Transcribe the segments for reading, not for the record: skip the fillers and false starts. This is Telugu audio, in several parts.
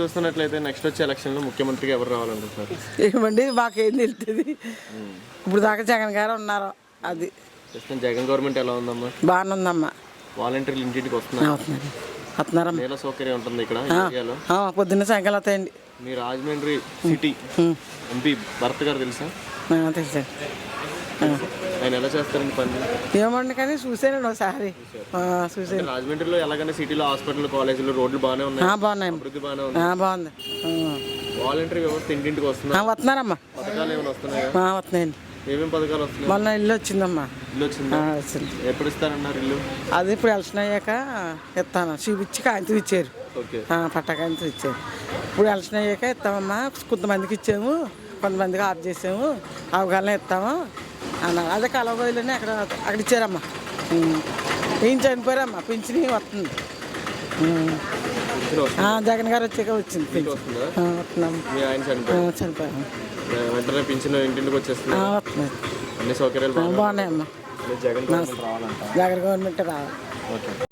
చూస్తున్నట్లయితే నెక్స్ట్ వచ్చే ఎలక్షన్లో ముఖ్యమంత్రిగా ఎవరు రావాలనుకుంటున్నారు? ఏమండి మాకేం తెలుస్తుంది. ఇప్పుడు దాకా జగన్ గారు ఉన్నారు. అది ప్రస్తుతం జగన్ గవర్నమెంట్ ఎలా ఉందమ్మా? బాగానే ఉందమ్మా. వాలంటీర్లు ఇంటింటికి వస్తున్నారమ్మా. నేల సౌకర్యం ఉంటుంది ఇక్కడ ఏరియాలో. పొద్దున్న సాయంకాలం వస్తాయండి. మీ రాజమండ్రి సిటీ ఎంపీ భరత్ గారు తెలుసా? తెలుసండి. ఆయన ఎలా చేస్తారండి పని? ఏమండి కానీ చూసానండి ఒకసారి. చూసాను. రాజమండ్రిలో ఎలాగంటే సిటీలో హాస్పిటల్ కాలేజీలు రోడ్లు బాగానే ఉన్నాయి. బాగున్నాయి. అభివృద్ధి బాగానే ఉంది. బాగుంది. వాలంటీర్ వ్యవస్థ ఇంటింటికి వస్తున్నా వస్తున్నారమ్మా. పథకాలు ఏమైనా వస్తున్నాయా? వస్తున్నాయండి. ఏమేమి పథకాలు వస్తున్నాయి? మొన్న ఇల్లు వచ్చిందమ్మా. ఇల్లు వచ్చిందా? వచ్చింది. ఎప్పుడు ఇస్తారన్నారు ఇల్లు? అది ఇప్పుడు ఎలక్షన్ అయ్యాక ఇస్తాను. చూపించి కాగితం ఇచ్చారు. పట్టా కాగితం ఇచ్చారు. ఇప్పుడు ఎలక్షన్ అయ్యాక ఇస్తామమ్మా. కొంతమందికి ఇచ్చాము, కొంతమందికి ఆఫ్ చేసాము, అవగాహన ఇస్తాము అన్నారు. అదే కలవగోయిలోనే అక్కడ ఇచ్చారమ్మా. ఏం చనిపోయారమ్మా. పింఛన్ వస్తుంది. జగన్ గారు వచ్చాక వచ్చింది. చనిపోయాము. వెంటనే పింఛన్ ఇంటింటికి వచ్చేస్తుంది. అన్ని సౌకర్యాలు బాగున్నాయమ్మా. జగన్ గవర్నమెంట్ రావాలి.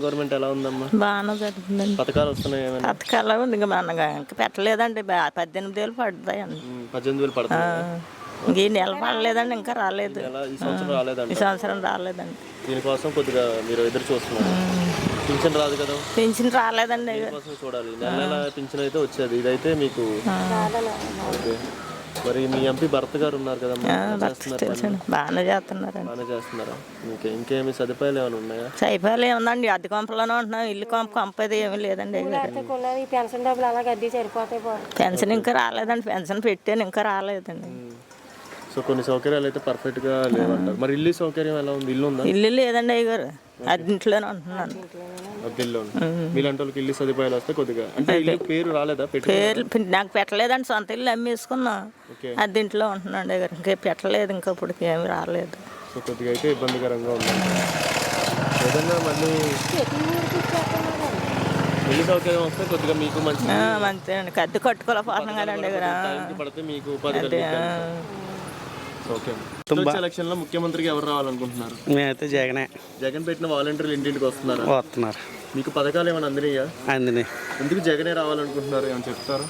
గవర్నమెంట్ ఎలా ఉందమ్మా? బాగానే జరుగుతుందండి. పథకాలు వస్తున్నాయి. పథకాలు ఇంకా మనగా ఇంకా పెట్టలేదండి. 18,000 పడుతాయండి. 18,000 పడుతుంది. ఇంక ఈ నెల పడలేదండి. ఇంకా రాలేదు. ఈ సంవత్సరం రాలేదండి. ఈ సంవత్సరం రాలేదండి. దీనికోసం కొద్దిగా మీరు ఎదురు చూస్తున్నారు. పింఛన్ రాదు కదా? పింఛన్ రాలేదండి. దీనికోసం చూడాలి. నెల పింఛన్ అయితే వచ్చేది. ఇదైతే మీకు ఓకే. మరి మీ ఎంపీ భరత్ గారు ఉన్నారు కదమ్మా, బాగానే చేస్తున్నారండి. బాగానే చేస్తున్నారా? ఇంకేమి సదుపాయాలు ఏమైనా ఉన్నాయా? సైపాలు ఏముందండి. అద్దె కొంపలోనే ఉంటున్నాం. ఇల్లు కొంపది ఏమీ లేదండి. పెన్షన్ డబ్బులు అలాగే అద్దె సరిపోతాయి. పెన్షన్ ఇంకా రాలేదండి. పెన్షన్ పెట్టాను ఇంకా రాలేదండి. సో కొన్ని సౌకర్యాలు అయితే పర్ఫెక్ట్ గా లేవంటారు. మరి ఇల్లు సౌకర్యం ఎలా ఉంది? ఇల్లు ఉందా? ఇల్లు లేదండి అయ్యగారు. అద్దెంట్లోనే ఉంటున్నాను. అద్దెల్లో మీలాంటి వాళ్ళకి ఇల్లు సదుపాయాలు వస్తే కొద్దిగా అంటే ఇల్లు పేరు రాలేదా? పేరు నాకు పెట్టలేదండి. సొంత ఇల్లు అమ్మేసుకున్నా. అద్దెంట్లో ఉంటున్నాను అయ్యగారు. ఇంకా పెట్టలేదు. ఇంకా ఇప్పుడు ఏమి రాలేదు. సో కొద్దిగా అయితే ఇబ్బందికరంగా ఉంది. ఏదన్నా మళ్ళీ ఇల్లు సౌకర్యం వస్తే కొద్దిగా మీకు మంచిది. మంచిదండి. అద్దె కట్టుకోలేకపోతున్నాం కదండి దగ్గర. పడితే మీకు ఉపాధి ఎలక్షన్ లో ముఖ్యమంత్రికి ఎవరు రావాలనుకుంటున్నారు? మేమైతే జగన్ పెట్టిన వాలంటీర్లు ఇంటింటికి వస్తున్నారు. మీకు పథకాలు ఏమైనా అందినాయా? అందినాయి. ఎందుకు జగనే రావాలనుకుంటున్నారు? ఏమైనా చెప్తారు?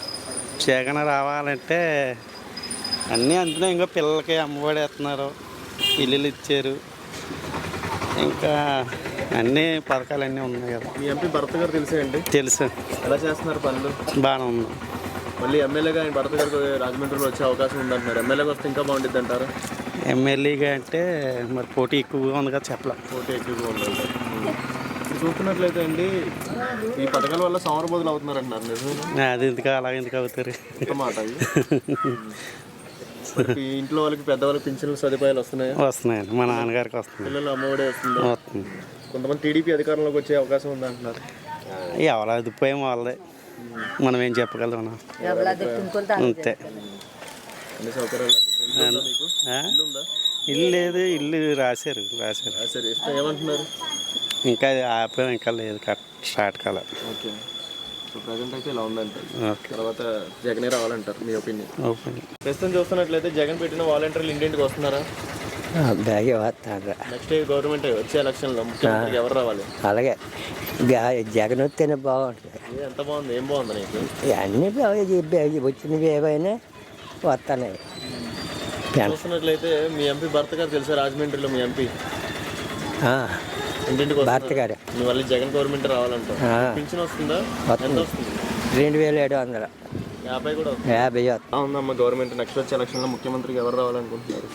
జగన్ రావాలంటే అన్నీ అందినాయి. ఇంకా పిల్లలకి అమ్మఒడి వేస్తున్నారు, ఇల్లులు ఇచ్చారు, ఇంకా అన్ని పథకాలు అన్నీ ఉన్నాయి కదా. మీ ఎంపీ భరత్ గారు తెలిసేయండి? తెలుసు. ఎలా చేస్తున్నారు పనులు? బాగానే ఉంది. మళ్ళీ ఎమ్మెల్యేగా ఆయన భరత్ గారికి రాజమండ్రిలో వచ్చే అవకాశం ఉందంటున్నారు. ఎమ్మెల్యేగా వస్తే ఇంకా బాగుంటుంది అంటారు? ఎమ్మెల్యేగా అంటే మరి పోటీ ఎక్కువగా ఉంది కదా, చెప్పలేం. పోటీ ఎక్కువగా ఉందంట. ఇప్పుడు చూస్తున్నట్లయితే అండి ఈ పథకాల వల్ల సౌరబోధులు అవుతున్నారు అంటున్నారు. నిజమే? అది ఎందుకు అలాగే ఎందుకు అవుతారు? ఒక మాట. ఇంట్లో వాళ్ళకి పెద్దవాళ్ళకి పింఛన్ల సదుపాయాలు వస్తున్నాయండి. మా నాన్నగారికి వస్తుంది. పిల్లలు అమ్మఒడి వస్తుంది. కొంతమంది టీడీపీ అధికారంలోకి వచ్చే అవకాశం ఉంది అంటున్నారు. ఎవరు అదిపోయాం వాళ్ళదే, మనం ఏం చెప్పగలం అంతే. అన్ని సౌకర్యాలు ఇల్లు లేదు. ఇల్లు రాశారు. ఏమంటున్నారు? ఇంకా అది ఆపాం, ఇంకా లేదు, స్టార్ట్ కాలే. ఓకే. సో ప్రజెంట్ అయితే ఇలా ఉందంటే తర్వాత జగనే రావాలంటారు. మీ ఒపీనియన్? ప్రస్తుతం చూస్తున్నట్లయితే జగన్ పెట్టిన వాలంటీర్లు ఇంటింటికి వస్తున్నారా? నెక్స్ట్ గవర్నమెంట్ వచ్చే ఎలక్షన్లో ముఖ్యమంత్రికి ఎవరు రావాలి? అలాగే జగన్ వస్తేనే బాగుంటుంది. ఎంత బాగుంది? ఏం బాగుంది నీకు? అన్నీ వచ్చినవి ఏవైనా వస్తున్నాయి. చూస్తున్నట్లయితే మీ ఎంపీ భరత్ గారు తెలుసా? రాజమండ్రిలో మీ ఎంపీ ఇంటింటికి భర్త గారు మీ మళ్ళీ జగన్ గవర్నమెంట్ రావాలంటారు. పింఛన్ వస్తుందా? ఎంత వస్తుంది? 2750. 50 కూడా 50 ఉందమ్మా. గవర్నమెంట్ నెక్స్ట్ వచ్చే ఎలక్షన్లో ముఖ్యమంత్రికి ఎవరు రావాలనుకుంటున్నారు?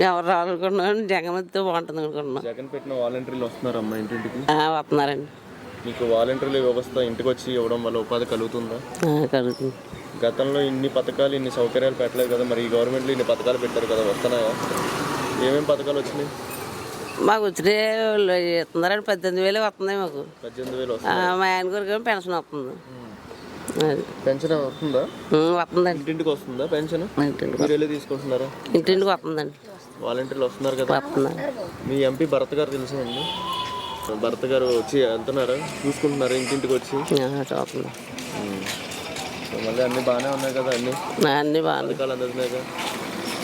ఎవరు రావాలనుకుంటున్నాను? జగన్ వస్తే బాగుంటుంది అనుకుంటున్నాను. జగన్ పెట్టిన వాలంటీర్లు వస్తున్నారమ్మా ఇంటింటికి? వస్తున్నారండి. మీకు వాలంటీర్ల వ్యవస్థ ఇంటికి వచ్చి ఇవ్వడం వల్ల ఉపాధి కలుగుతుందా? కలుగుతుంది. గతంలో ఇన్ని పథకాలు ఇన్ని సౌకర్యాలు పెట్టలేదు కదా, మరి ఈ గవర్నమెంట్లో ఇన్ని పథకాలు పెట్టారు కదా, వస్తున్నాయా? ఏమేమి పథకాలు వచ్చినాయి? మాకు వచ్చిన ఇస్తున్నారండి. 18,000 వస్తున్నాయి మాకు. 18,000 మా ఆయన గారికి పెన్షన్ వస్తుంది. పెన్షన్ వస్తుందా? వస్తుందండి. ఇంటింటికి వస్తుందా పెన్షన్? మీరు వెళ్ళి తీసుకుంటున్నారా? ఇంటింటికి వస్తుందండి. వాలంటీర్లు వస్తున్నారు కదా. మీ ఎంపీ భరత్ గారు తెలుసా అండి? భరత్ గారు వచ్చి వెళ్తున్నారా? చూసుకుంటున్నారా ఇంటింటికి వచ్చి? చూస్తున్నా. మళ్ళీ అన్ని బాగానే ఉన్నాయి కదా? అన్ని పథకాలు అందుతున్నాయి కదా.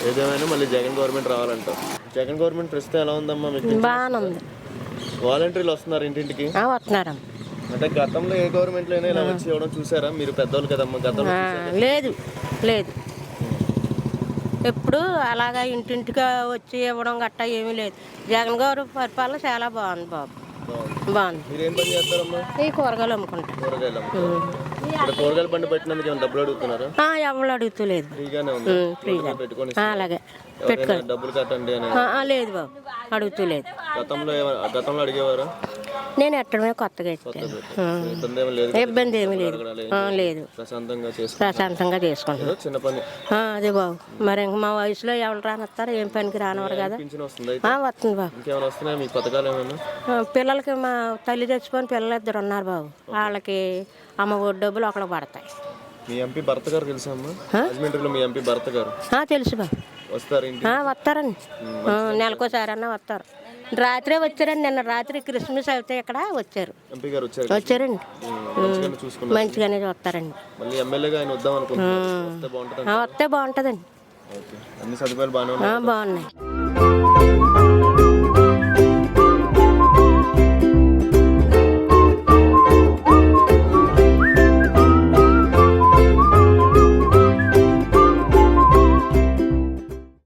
ఏదేమైనా మళ్ళీ జగన్ గవర్నమెంట్ రావాలంట. జగన్ గవర్నమెంట్ ప్రస్తుతం ఎలా ఉందమ్మా మీకు? బాగానే ఉంది. వాలంటీర్లు వస్తున్నారు ఇంటింటికి? వస్తున్నారు. అంటే గతంలో ఏ గవర్నమెంట్ లో అయినా ఇలా వచ్చి ఇవ్వడం చూసారా మీరు పెద్దోళ్ళు కదమ్మా గతంలో లేదు లేదు ఎప్పుడు అలాగా ఇంటింటిగా వచ్చి ఇవ్వడం గట్టా ఏమీ లేదు. జగన్ గారు పరిపాలన చాలా బాగుంది బాబు, బాగుంది. మీరు ఏం పని చేస్తారమ్మా? ఈ కూరగాయలు అమ్ముకుంటా. కూరగాయలు ఇక్కడ కూరగాయలు బండి పెట్టినందుకు ఏమైనా డబ్బులు అడుగుతున్నారా? ఎవరు అడుగుతలేదు ఫ్రీగానే ఉంది ఫ్రీగా పెట్టుకొని అలాగే ఎవరైనా డబ్బులు కట్టండి అని లేదు బాబు అడుగుతలేదు. గతంలో అడిగేవారా? నేను ఎట్టడమే కొత్తగా ఇచ్చాను. ఇబ్బంది ఏమీ లేదు, ఇబ్బంది ఏమీ లేదు లేదు ప్రశాంతంగా ప్రశాంతంగా చేసుకుంటాను. చిన్న పని అదే బాబు. మరి ఇంక మా వయసులో ఎవరు రానొస్తారో ఏం పనికి రానివారు కదా. పింఛన్ వస్తుంది వస్తుంది బాబు. ఇంకేమైనా వస్తున్నాయి మీకు పథకాలు ఏమైనా? పిల్లలకి మా తల్లి చచ్చిపోయిన పిల్లలు 2 ఉన్నారు బాబు, వాళ్ళకి అమ్మ ఒడి డబ్బులు ఒకళ్ళకి పడతాయి. మీ ఎంపీ భర్త గారు తెలుసా అమ్మా? రాజమండ్రిలో మీ ఎంపీ భర్త గారు తెలుసు బాబు. వస్తారు ఇంటి? వస్తారండి, నెలకోసారి అన్నా వస్తారు. రాత్రే వచ్చారండి, నిన్న రాత్రి క్రిస్మస్ అయితే ఇక్కడ వచ్చారు. ఎంపీ గారు వచ్చారండి, మంచిగానే చూస్తారండి. మళ్ళీ ఎమ్మెల్యేగా ఆయన వద్దాం అనుకుంటున్నారు, వస్తే బాగుంటుందండి. వస్తే బాగుంటుందండి. అన్ని సదుపాయాలు బాగానే బాగున్నాయి.